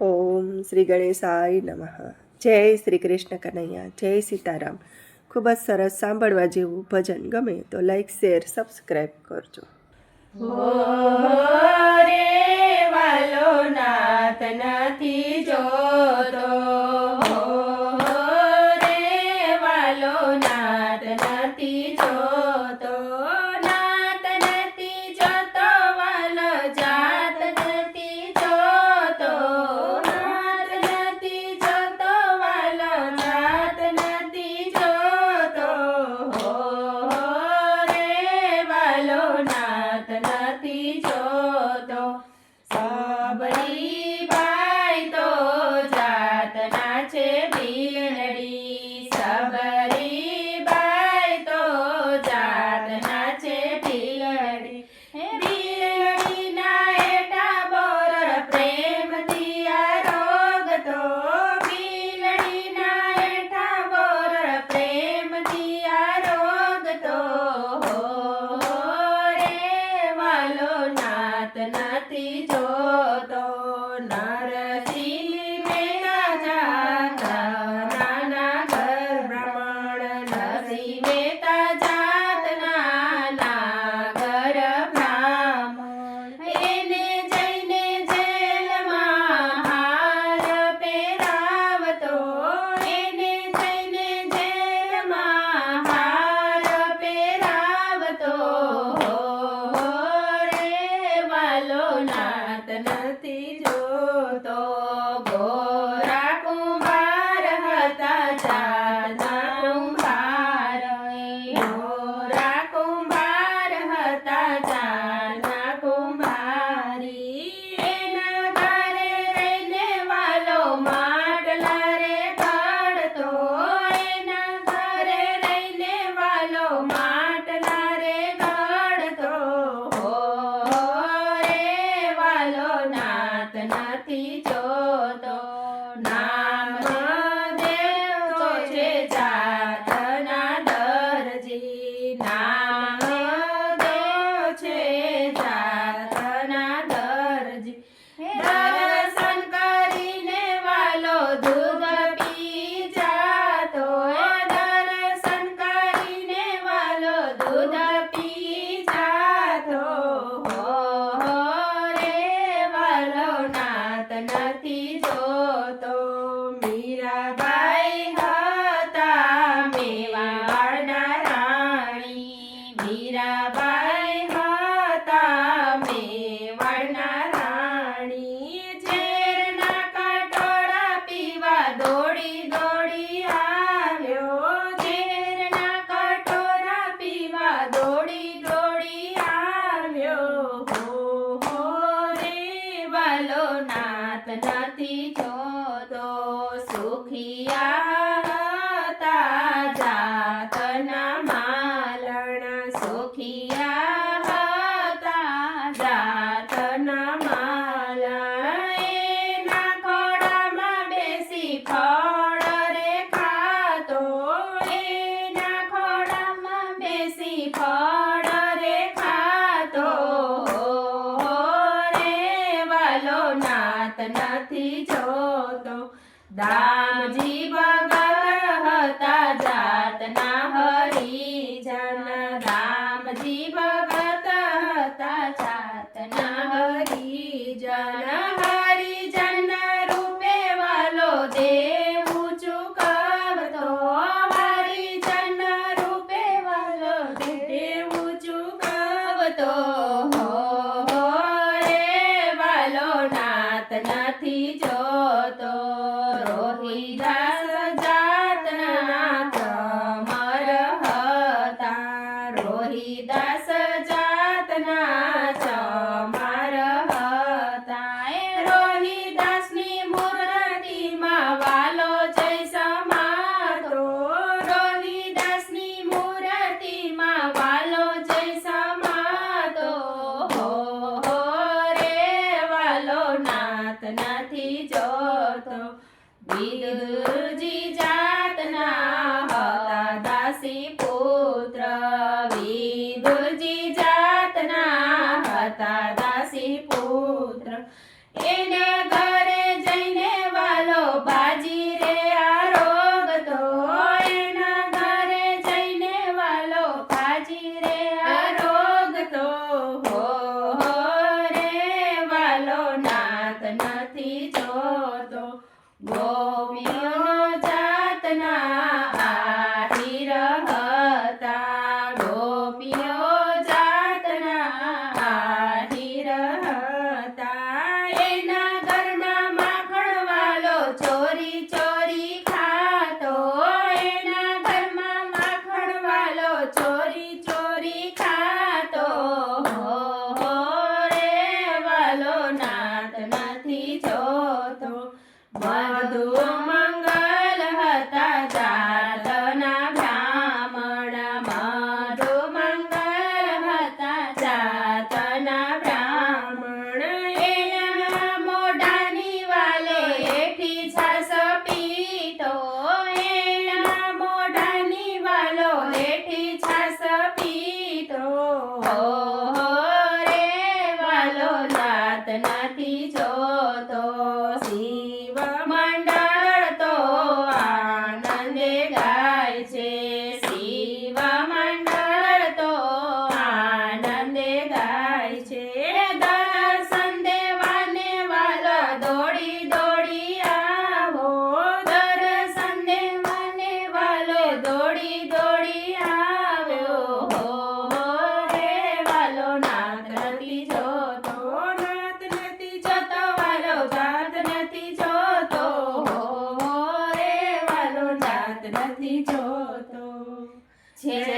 ઓમ શ્રી ગણેશાય નમઃ. જય શ્રી કૃષ્ણ કનૈયા, જય સીતારામ. ખૂબ જ સરસ સાંભળવા જેવું ભજન ગમે તો લાઈક, શેર, સબસ્ક્રાઈબ કરજો. રે વાલો નાથ નથી જોતો, રે વાલો નાથ નથી જોતો, નાથ નથી જોતો, વાલો જાત નથી જોતો, નાથ નથી જોતો, વાલો જાત નથી જોતો, રે વાલો નાથ નથી જોતો. સબરી બાઈ તો જાતના છે ભીલડી, સબરી બાઈ તો જાતના છે ભીલડી, ભીલડીના એટા બોર પ્રેમથી આરોગતો, ભીલડીના એટા બોર પ્રેમથી આરોગતો, નથી જોતો. નરસિંહ મહેતા જાતના નાના ઘર બ્રાહ્મણ, નરસિંહ મહેતા જાતના નાગર બ્રાહ્મણ, એને જઈને જેલમાં હાર પહેરાવતો, એને જઈને જેલમાં હાર પહેરાવતો, નાથ નથી જોતો. ગોરા કુંભાર હતા જાતના કુંભાર, ગોરા કુંભાર હતા જાતના કુંભારી, એના ઘરે રહીને વાલો માટલા રે ઘડતો, એના ઘરે રહીને વાલો માટલા રે ઘડતો, નાથ નથી જોતો. નામ દેવ તો છે જાતના દરજી, નામ દેવ છે જાતના દરજી, દર્શન કરીને વાલો દૂધ પી જાતો, દર્શન કરીને વાલો દૂધ પી જાતો, નાથ નથી જોતો. મીરાબાઈ હતા મેવાડના રાણી, મીરાબાઈ હતા મેવાડના રાણી, ઝેરના કટોરા પીવા દોડી દોડી આવ્યો, ઝેરના કટોરા પીવા દોડી દોડી આવ્યો, વાલો નાથ નથી જોતો. સુખિયા હતા જાતના માલણ, સુખિયા હતા જાતના માલણ, એના ખોળામાં બેસી ફળ રે ખાતો, એના ખોળામાં બેસી ફળ રે ખાતો, નાથ નથી જોતો. દામજી ભગત હતા જાતના હરિજન, દામજી ભગત હતા જાતના હરિજન, હરિજન રૂપે વાલો દેવું ચૂકવતો, હરિજન રૂપે વાલો દેવું ચૂકવતો, નાથ નથી જોતો. રોહિદાસ જાતના ચમર હતા, રોહિદાસ જાતના ચમર હતા, રોહિદાસની મૂર્તિમાં વાલો જય સમાતો, રોહિદાસની મૂર્તિમાં વાલો જય સમાતો, નાથ નથી જોતો. વિદુરજી જાતના હતા દાસી પુત્ર, વિદુરજી જાતના હતા દાસી પુત્ર, એને ઘરે જઈને જય